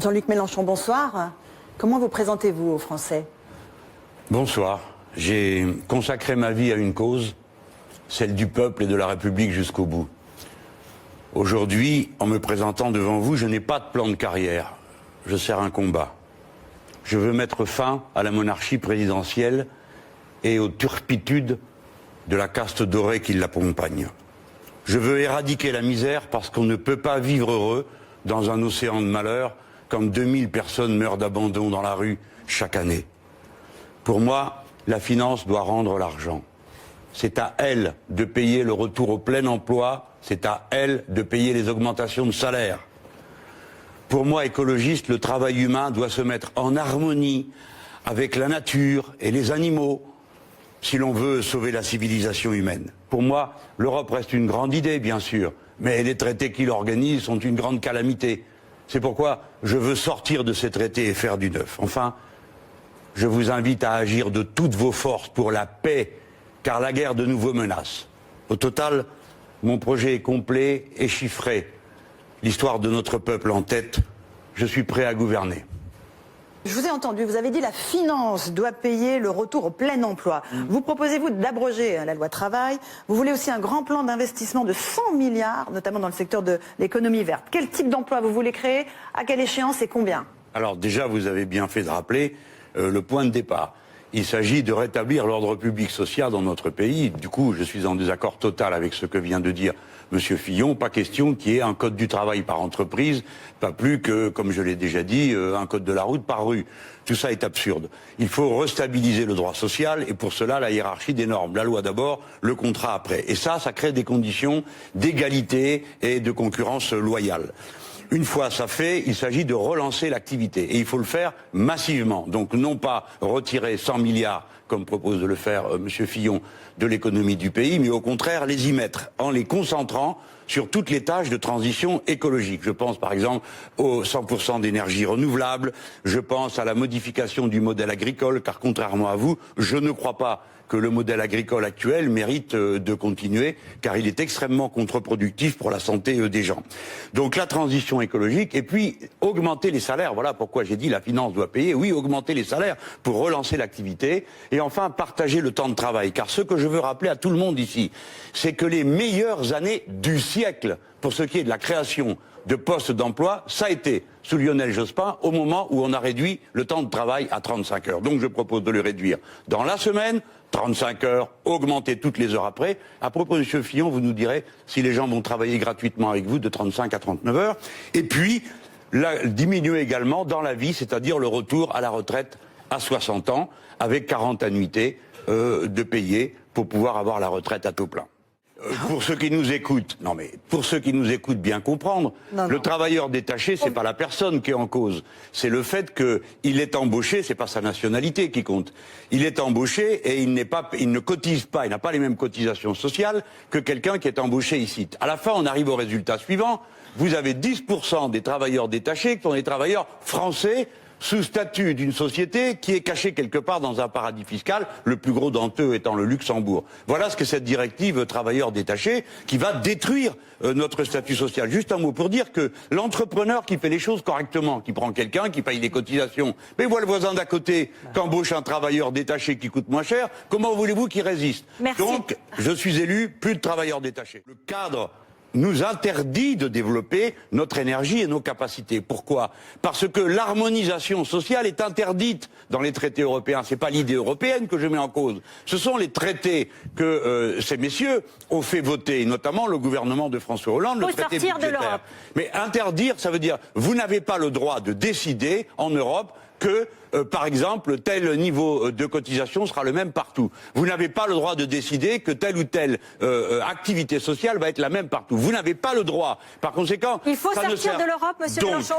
Jean-Luc Mélenchon, bonsoir. Comment vous présentez-vous aux Français? Bonsoir. J'ai consacré ma vie à une cause, celle du peuple et de la République jusqu'au bout. Aujourd'hui, en me présentant devant vous, je n'ai pas de plan de carrière. Je sers un combat. Je veux mettre fin à la monarchie présidentielle et aux turpitudes de la caste dorée qui l'accompagne. Je veux éradiquer la misère parce qu'on ne peut pas vivre heureux dans un océan de malheur quand 2000 personnes meurent d'abandon dans la rue chaque année. Pour moi, la finance doit rendre l'argent. C'est à elle de payer le retour au plein emploi, c'est à elle de payer les augmentations de salaire. Pour moi, écologiste, le travail humain doit se mettre en harmonie avec la nature et les animaux si l'on veut sauver la civilisation humaine. Pour moi, l'Europe reste une grande idée, bien sûr, mais les traités qui l'organisent sont une grande calamité. C'est pourquoi je veux sortir de ces traités et faire du neuf. Enfin, je vous invite à agir de toutes vos forces pour la paix, car la guerre de nouveau menace. Au total, mon projet est complet et chiffré. L'histoire de notre peuple en tête, je suis prêt à gouverner. Je vous ai entendu, vous avez dit la finance doit payer le retour au plein emploi. Vous proposez-vous d'abroger la loi travail. Vous voulez aussi un grand plan d'investissement de 100 milliards, notamment dans le secteur de l'économie verte. Quel type d'emploi vous voulez créer? À quelle échéance et combien? Alors déjà, vous avez bien fait de rappeler le point de départ. Il s'agit de rétablir l'ordre public social dans notre pays. Du coup, je suis en désaccord total avec ce que vient de dire M. Fillon. Pas question qu'il y ait un code du travail par entreprise, pas plus que, comme je l'ai déjà dit, un code de la route par rue. Tout ça est absurde. Il faut restabiliser le droit social et pour cela, la hiérarchie des normes. La loi d'abord, le contrat après. Et ça crée des conditions d'égalité et de concurrence loyale. Une fois ça fait, il s'agit de relancer l'activité. Et il faut le faire massivement. Donc non pas retirer 100 milliards, comme propose de le faire M. Fillon, de l'économie du pays, mais au contraire les y mettre, en les concentrant sur toutes les tâches de transition écologique. Je pense par exemple aux 100% d'énergie renouvelable, je pense à la modification du modèle agricole, car contrairement à vous, je ne crois pas que le modèle agricole actuel mérite de continuer, car il est extrêmement contre-productif pour la santé des gens. Donc la transition écologique, et puis augmenter les salaires, voilà pourquoi j'ai dit la finance doit payer, oui, augmenter les salaires pour relancer l'activité, et enfin partager le temps de travail, car ce que je veux rappeler à tout le monde ici, c'est que les meilleures années du siècle, pour ce qui est de la création de postes d'emploi, ça a été sous Lionel Jospin au moment où on a réduit le temps de travail à 35 heures. Donc je propose de le réduire dans la semaine, 35 heures, augmenter toutes les heures après. À propos de M. Fillon, vous nous direz si les gens vont travailler gratuitement avec vous de 35 à 39 heures. Et puis, diminuer également dans la vie, c'est-à-dire le retour à la retraite à 60 ans, avec 40 annuités de payer pour pouvoir avoir la retraite à taux plein. Pour ceux qui nous écoutent, pour ceux qui nous écoutent bien comprendre, le travailleur détaché, c'est pas la personne qui est en cause. C'est le fait qu'il est embauché, c'est pas sa nationalité qui compte. Il est embauché et il ne cotise pas, il n'a pas les mêmes cotisations sociales que quelqu'un qui est embauché ici. À la fin, on arrive au résultat suivant. Vous avez 10% des travailleurs détachés qui sont des travailleurs français, sous statut d'une société qui est cachée quelque part dans un paradis fiscal, le plus gros d'entre eux étant le Luxembourg. Voilà ce que cette directive travailleurs détachés qui va détruire notre statut social. Juste un mot pour dire que l'entrepreneur qui fait les choses correctement, qui prend quelqu'un, qui paye des cotisations, mais voit le voisin d'à côté qu'embauche un travailleur détaché qui coûte moins cher, comment voulez-vous qu'il résiste? Merci. Donc, je suis élu, plus de travailleurs détachés. Le cadre nous interdit de développer notre énergie et nos capacités. Pourquoi? Parce que l'harmonisation sociale est interdite dans les traités européens. C'est pas l'idée européenne que je mets en cause. Ce sont les traités que ces messieurs ont fait voter, notamment le gouvernement de François Hollande, le traité budgétaire. Mais interdire, ça veut dire vous n'avez pas le droit de décider en Europe que, par exemple, tel niveau de cotisation sera le même partout. Vous n'avez pas le droit de décider que telle ou telle activité sociale va être la même partout. Vous n'avez pas le droit. Par conséquent, il faut sortir de l'Europe, monsieur Mélenchon.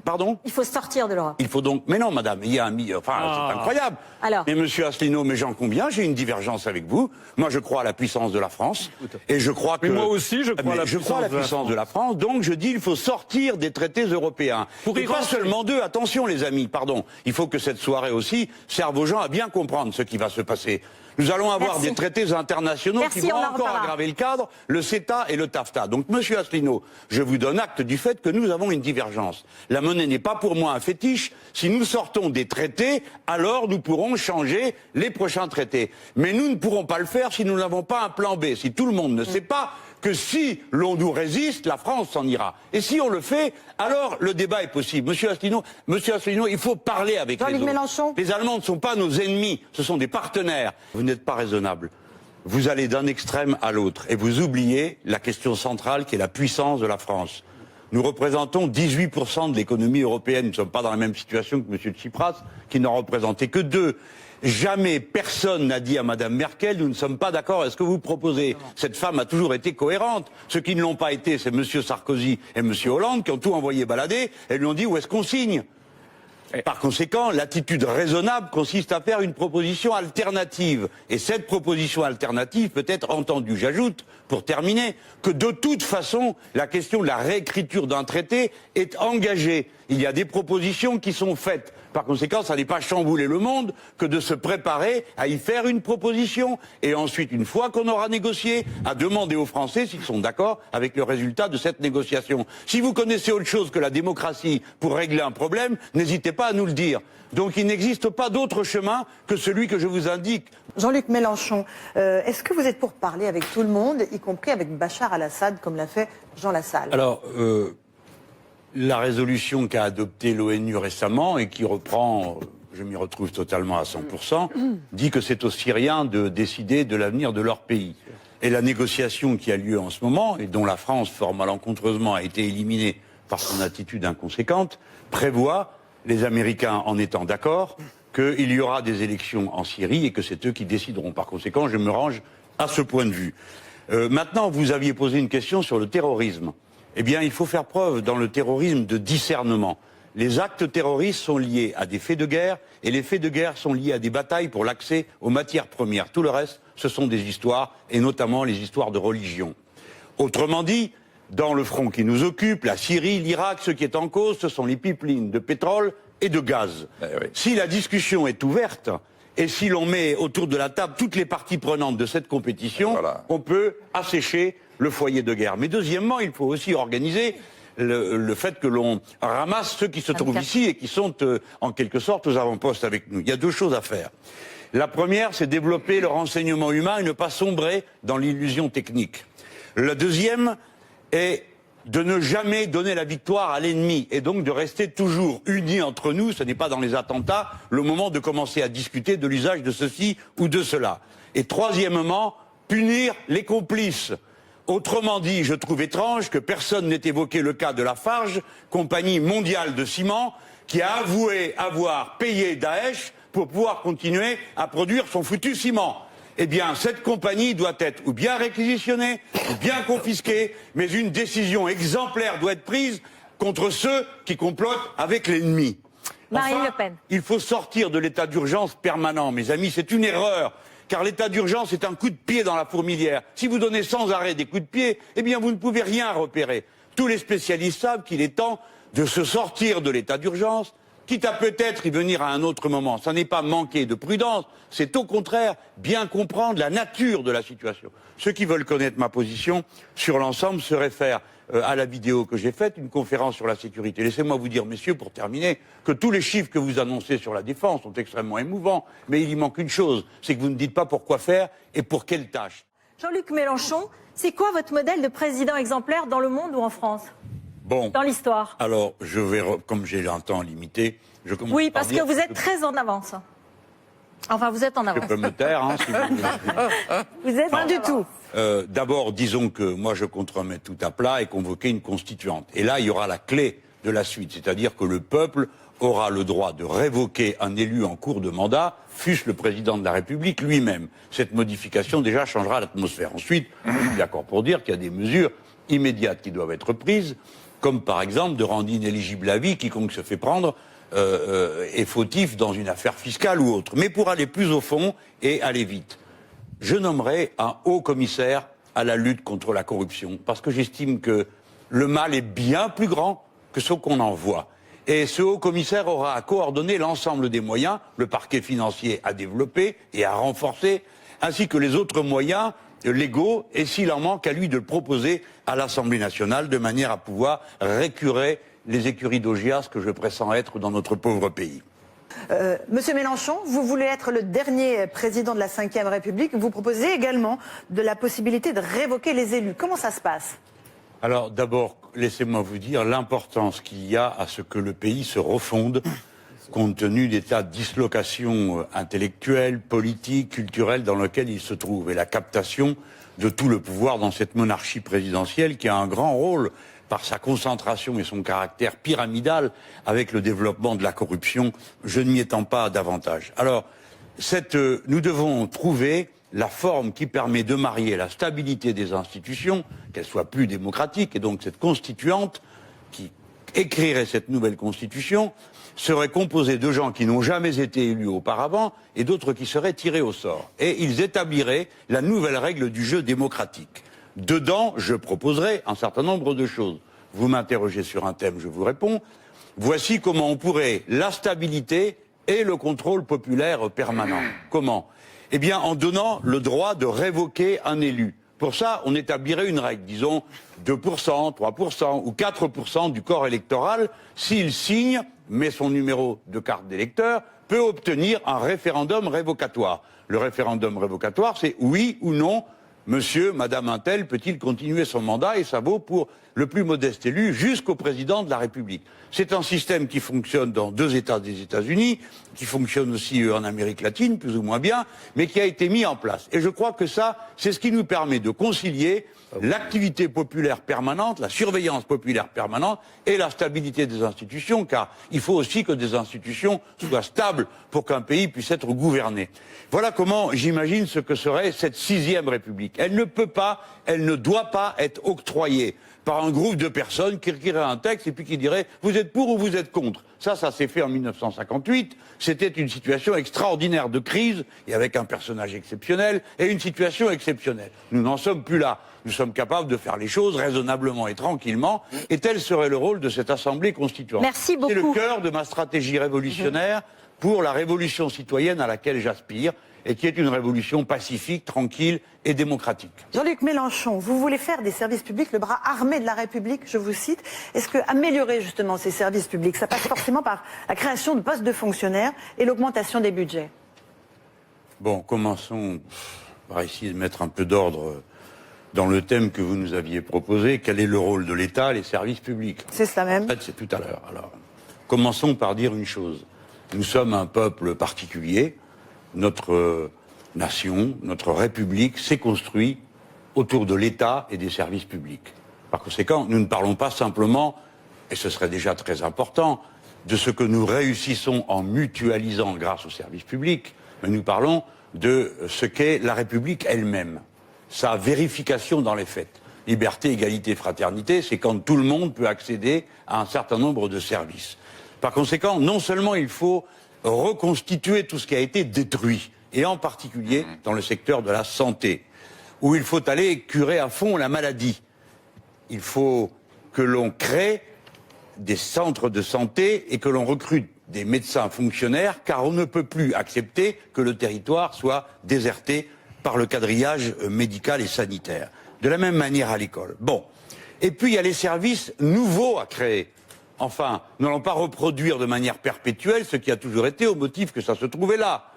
Pardon? Il faut sortir de l'Europe. Il faut donc... Mais non, madame, il y a un... c'est incroyable. Alors. Mais monsieur Asselineau, mais j'en conviens, j'ai une divergence avec vous. Moi, je crois à la puissance de la France. Et je crois que... Mais moi aussi, je crois à la puissance de la France. Donc, je dis, il faut sortir des traités européens. Et pas seulement d'eux. Attention, les amis, pardon. Il faut que cette soirée aussi serve aux gens à bien comprendre ce qui va se passer. Nous allons avoir des traités internationaux qui vont encore aggraver le cadre, le CETA et le TAFTA. Donc, Monsieur Asselineau, je vous donne acte du fait que nous avons une divergence. La monnaie n'est pas pour moi un fétiche. Si nous sortons des traités, alors nous pourrons changer les prochains traités. Mais nous ne pourrons pas le faire si nous n'avons pas un plan B, si tout le monde ne sait pas que si l'on nous résiste, la France s'en ira. Et si on le fait, alors le débat est possible. Monsieur Asselineau, il faut parler avec les autres. Mélenchon. Les Allemands ne sont pas nos ennemis, ce sont des partenaires. Vous n'êtes pas raisonnable. Vous allez d'un extrême à l'autre et vous oubliez la question centrale qui est la puissance de la France. Nous représentons 18% de l'économie européenne. Nous ne sommes pas dans la même situation que M. Tsipras, qui n'en représentait que 2%. Jamais personne n'a dit à Mme Merkel, nous ne sommes pas d'accord avec ce que vous proposez. Cette femme a toujours été cohérente. Ceux qui ne l'ont pas été, c'est M. Sarkozy et M. Hollande qui ont tout envoyé balader et lui ont dit où est-ce qu'on signe. Par conséquent, l'attitude raisonnable consiste à faire une proposition alternative. Et cette proposition alternative peut être entendue. J'ajoute, pour terminer, que de toute façon, la question de la réécriture d'un traité est engagée. Il y a des propositions qui sont faites. Par conséquent, ça n'est pas chambouler le monde que de se préparer à y faire une proposition. Et ensuite, une fois qu'on aura négocié, à demander aux Français s'ils sont d'accord avec le résultat de cette négociation. Si vous connaissez autre chose que la démocratie pour régler un problème, n'hésitez pas à nous le dire. Donc il n'existe pas d'autre chemin que celui que je vous indique. Jean-Luc Mélenchon, est-ce que vous êtes pour parler avec tout le monde, y compris avec Bachar al-Assad, comme l'a fait Jean Lassalle? Alors, la résolution qu'a adoptée l'ONU récemment et qui reprend, je m'y retrouve totalement à 100%, dit que c'est aux Syriens de décider de l'avenir de leur pays. Et la négociation qui a lieu en ce moment, et dont la France, fort malencontreusement, a été éliminée par son attitude inconséquente, prévoit, les Américains en étant d'accord, qu'il y aura des élections en Syrie et que c'est eux qui décideront. Par conséquent, je me range à ce point de vue. Maintenant, vous aviez posé une question sur le terrorisme. Eh bien, il faut faire preuve dans le terrorisme de discernement. Les actes terroristes sont liés à des faits de guerre et les faits de guerre sont liés à des batailles pour l'accès aux matières premières. Tout le reste, ce sont des histoires, et notamment les histoires de religion. Autrement dit, dans le front qui nous occupe, la Syrie, l'Irak, ce qui est en cause, ce sont les pipelines de pétrole et de gaz. Oui. Si la discussion est ouverte, et si l'on met autour de la table toutes les parties prenantes de cette compétition, on peut assécher le foyer de guerre. Mais deuxièmement, il faut aussi organiser le fait que l'on ramasse ceux qui se trouvent ici et qui sont en quelque sorte aux avant-postes avec nous. Il y a 2 choses à faire. La première, c'est développer le renseignement humain et ne pas sombrer dans l'illusion technique. La deuxième est de ne jamais donner la victoire à l'ennemi et donc de rester toujours unis entre nous. Ce n'est pas dans les attentats le moment de commencer à discuter de l'usage de ceci ou de cela. Et troisièmement, punir les complices. Autrement dit, je trouve étrange que personne n'ait évoqué le cas de Lafarge, compagnie mondiale de ciment, qui a avoué avoir payé Daesh pour pouvoir continuer à produire son foutu ciment. Eh bien, cette compagnie doit être ou bien réquisitionnée, ou bien confisquée, mais une décision exemplaire doit être prise contre ceux qui complotent avec l'ennemi. Marine Le Pen. Il faut sortir de l'état d'urgence permanent, mes amis, c'est une erreur. Car l'état d'urgence est un coup de pied dans la fourmilière. Si vous donnez sans arrêt des coups de pied, eh bien vous ne pouvez rien repérer. Tous les spécialistes savent qu'il est temps de se sortir de l'état d'urgence, quitte à peut-être y venir à un autre moment. Ça n'est pas manquer de prudence, c'est au contraire bien comprendre la nature de la situation. Ceux qui veulent connaître ma position sur l'ensemble se réfèrent à la vidéo que j'ai faite, une conférence sur la sécurité. Laissez-moi vous dire, messieurs, pour terminer, que tous les chiffres que vous annoncez sur la défense sont extrêmement émouvants, mais il y manque une chose, c'est que vous ne dites pas pourquoi faire et pour quelle tâche. Jean-Luc Mélenchon, c'est quoi votre modèle de président exemplaire dans le monde ou en France? Bon. Dans l'histoire. Alors, je vais, comme j'ai un temps limité, je commence Oui, parce que vous êtes très en avance. Enfin, vous êtes en avance. Je peux me taire, hein, si vous voulez. Vous êtes pas du tout. D'abord, disons que moi, je compte remettre tout à plat et convoquer une constituante. Et là, il y aura la clé de la suite, c'est-à-dire que le peuple aura le droit de révoquer un élu en cours de mandat, fût-ce le président de la République lui-même. Cette modification, déjà, changera l'atmosphère. Ensuite, je suis d'accord pour dire qu'il y a des mesures immédiates qui doivent être prises, comme par exemple de rendre inéligible à vie quiconque se fait prendre est fautif dans une affaire fiscale ou autre. Mais pour aller plus au fond et aller vite, je nommerai un haut commissaire à la lutte contre la corruption, parce que j'estime que le mal est bien plus grand que ce qu'on en voit. Et ce haut commissaire aura à coordonner l'ensemble des moyens, le parquet financier à développer et à renforcer, ainsi que les autres moyens légaux, et s'il en manque, à lui de le proposer à l'Assemblée nationale, de manière à pouvoir récurer les écuries d'Augias que je pressens être dans notre pauvre pays. Monsieur Mélenchon, vous voulez être le dernier président de la Ve République. Vous proposez également de la possibilité de révoquer les élus. Comment ça se passe ? Alors d'abord, laissez-moi vous dire l'importance qu'il y a à ce que le pays se refonde, compte tenu des tas de dislocations intellectuelles, politiques, culturelles dans lesquelles il se trouve, et la captation de tout le pouvoir dans cette monarchie présidentielle qui a un grand rôle par sa concentration et son caractère pyramidal avec le développement de la corruption. Je ne m'y étends pas davantage. Alors, nous devons trouver la forme qui permet de marier la stabilité des institutions, qu'elles soient plus démocratiques, et donc cette constituante qui écrirait cette nouvelle constitution serait composée de gens qui n'ont jamais été élus auparavant et d'autres qui seraient tirés au sort. Et ils établiraient la nouvelle règle du jeu démocratique. Dedans, je proposerai un certain nombre de choses. Vous m'interrogez sur un thème, je vous réponds. Voici comment on pourrait la stabilité et le contrôle populaire permanent. Comment ? Eh bien, en donnant le droit de révoquer un élu. Pour ça, on établirait une règle, disons 2%, 3% ou 4% du corps électoral, s'il signe, met son numéro de carte d'électeur, peut obtenir un référendum révocatoire. Le référendum révocatoire, c'est oui ou non, monsieur, madame Untel, peut-il continuer son mandat, et ça vaut pour le plus modeste élu jusqu'au président de la République. C'est un système qui fonctionne dans 2 États des États-Unis, qui fonctionne aussi en Amérique latine, plus ou moins bien, mais qui a été mis en place. Et je crois que ça, c'est ce qui nous permet de concilier l'activité populaire permanente, la surveillance populaire permanente et la stabilité des institutions, car il faut aussi que des institutions soient stables pour qu'un pays puisse être gouverné. Voilà comment j'imagine ce que serait cette 6e République. Elle ne peut pas, elle ne doit pas être octroyée par un groupe de personnes qui écriraient un texte et puis qui diraient « vous êtes pour ou vous êtes contre ». Ça s'est fait en 1958. C'était une situation extraordinaire de crise, et avec un personnage exceptionnel, et une situation exceptionnelle. Nous n'en sommes plus là. Nous sommes capables de faire les choses raisonnablement et tranquillement, et tel serait le rôle de cette Assemblée constituante. Merci beaucoup. C'est le cœur de ma stratégie révolutionnaire pour la révolution citoyenne à laquelle j'aspire, et qui est une révolution pacifique, tranquille et démocratique. Jean-Luc Mélenchon, vous voulez faire des services publics le bras armé de la République, je vous cite. Est-ce que améliorer justement ces services publics, ça passe forcément par la création de postes de fonctionnaires et l'augmentation des budgets? Bon, commençons par essayer de mettre un peu d'ordre dans le thème que vous nous aviez proposé. Quel est le rôle de l'État, les services publics? C'est ça même. En fait, c'est tout à l'heure. Alors, commençons par dire une chose. Nous sommes un peuple particulier. Notre nation, notre République s'est construite autour de l'État et des services publics. Par conséquent, nous ne parlons pas simplement, et ce serait déjà très important, de ce que nous réussissons en mutualisant grâce aux services publics, mais nous parlons de ce qu'est la République elle-même, sa vérification dans les faits. Liberté, égalité, fraternité, c'est quand tout le monde peut accéder à un certain nombre de services. Par conséquent, non seulement il faut reconstituer tout ce qui a été détruit, et en particulier dans le secteur de la santé, où il faut aller curer à fond la maladie. Il faut que l'on crée des centres de santé et que l'on recrute des médecins fonctionnaires, car on ne peut plus accepter que le territoire soit déserté par le quadrillage médical et sanitaire. De la même manière à l'école. Bon. Et puis il y a les services nouveaux à créer. Enfin, nous n'allons pas reproduire de manière perpétuelle ce qui a toujours été au motif que ça se trouvait là.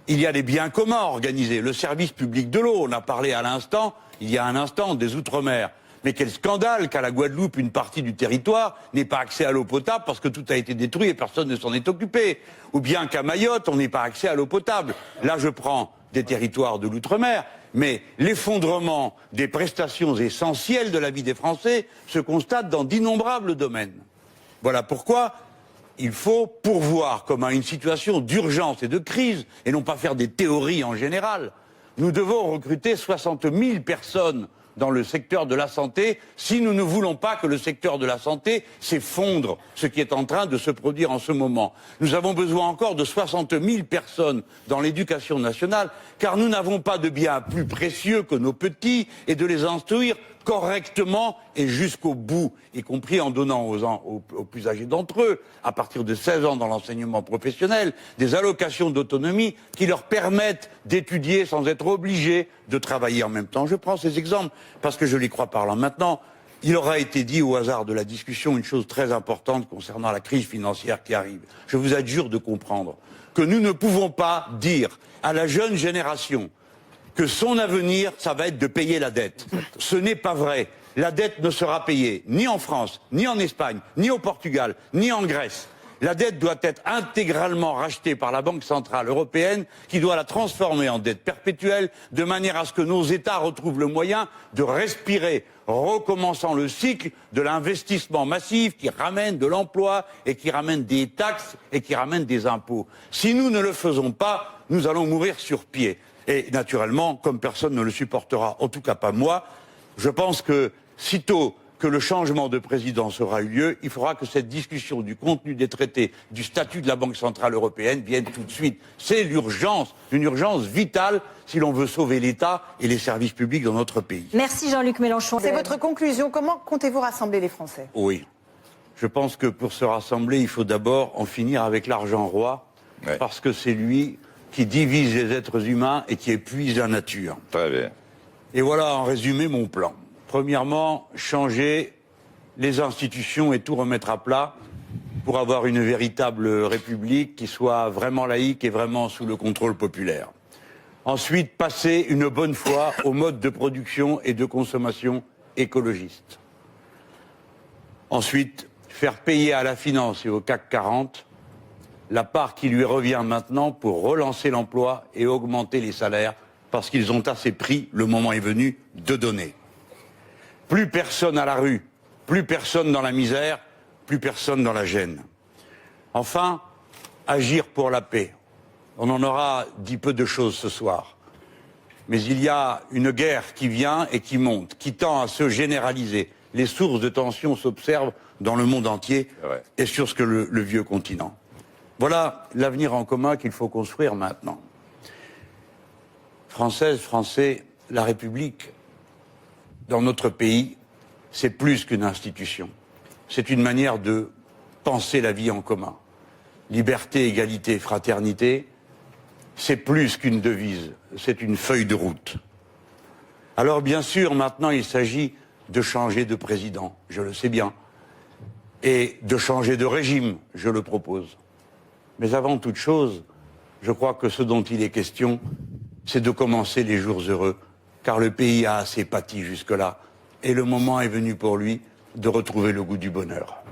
Il y a des biens communs organisés. Le service public de l'eau, on a parlé à l'instant, il y a un instant, des Outre-mer. Mais quel scandale qu'à la Guadeloupe, une partie du territoire n'ait pas accès à l'eau potable parce que tout a été détruit et personne ne s'en est occupé. Ou bien qu'à Mayotte, on n'ait pas accès à l'eau potable. Là, je prends des territoires de l'outre-mer, mais l'effondrement des prestations essentielles de la vie des Français se constate dans d'innombrables domaines. Voilà pourquoi il faut pourvoir comme à une situation d'urgence et de crise, et non pas faire des théories en général. Nous devons recruter 60 000 personnes dans le secteur de la santé si nous ne voulons pas que le secteur de la santé s'effondre, ce qui est en train de se produire en ce moment. Nous avons besoin encore de 60 000 personnes dans l'éducation nationale, car nous n'avons pas de bien plus précieux que nos petits, et de les instruire correctement et jusqu'au bout, y compris en donnant aux plus âgés d'entre eux, à partir de 16 ans dans l'enseignement professionnel, des allocations d'autonomie qui leur permettent d'étudier sans être obligés de travailler en même temps. Je prends ces exemples parce que je les crois parlants. Maintenant, il aura été dit au hasard de la discussion une chose très importante concernant la crise financière qui arrive. Je vous adjure de comprendre que nous ne pouvons pas dire à la jeune génération que son avenir, ça va être de payer la dette. Ce n'est pas vrai. La dette ne sera payée ni en France, ni en Espagne, ni au Portugal, ni en Grèce. La dette doit être intégralement rachetée par la Banque centrale européenne, qui doit la transformer en dette perpétuelle, de manière à ce que nos États retrouvent le moyen de respirer, recommençant le cycle de l'investissement massif qui ramène de l'emploi et qui ramène des taxes et qui ramène des impôts. Si nous ne le faisons pas, nous allons mourir sur pied. Et naturellement, comme personne ne le supportera, en tout cas pas moi, je pense que sitôt que le changement de présidence aura eu lieu, il faudra que cette discussion du contenu des traités, du statut de la Banque centrale européenne vienne tout de suite. C'est l'urgence, une urgence vitale si l'on veut sauver l'État et les services publics dans notre pays. Merci Jean-Luc Mélenchon. C'est votre conclusion. Comment comptez-vous rassembler les Français? Oui. Je pense que pour se rassembler, il faut d'abord en finir avec l'argent roi, parce que c'est lui qui divise les êtres humains et qui épuise la nature. Très bien. Et voilà en résumé mon plan. Premièrement, changer les institutions et tout remettre à plat pour avoir une véritable république qui soit vraiment laïque et vraiment sous le contrôle populaire. Ensuite, passer une bonne fois au mode de production et de consommation écologiste. Ensuite, faire payer à la finance et au CAC 40 la part qui lui revient maintenant pour relancer l'emploi et augmenter les salaires, parce qu'ils ont assez pris, le moment est venu, de donner. Plus personne à la rue, plus personne dans la misère, plus personne dans la gêne. Enfin, agir pour la paix. On en aura dit peu de choses ce soir. Mais il y a une guerre qui vient et qui monte, qui tend à se généraliser. Les sources de tension s'observent dans le monde entier et sur ce que le vieux continent. Voilà l'avenir en commun qu'il faut construire maintenant. Françaises, Français, la République, dans notre pays, c'est plus qu'une institution. C'est une manière de penser la vie en commun. Liberté, égalité, fraternité, c'est plus qu'une devise, c'est une feuille de route. Alors bien sûr, maintenant, il s'agit de changer de président, je le sais bien, et de changer de régime, je le propose. Mais avant toute chose, je crois que ce dont il est question, c'est de commencer les jours heureux, car le pays a assez pâti jusque-là, et le moment est venu pour lui de retrouver le goût du bonheur.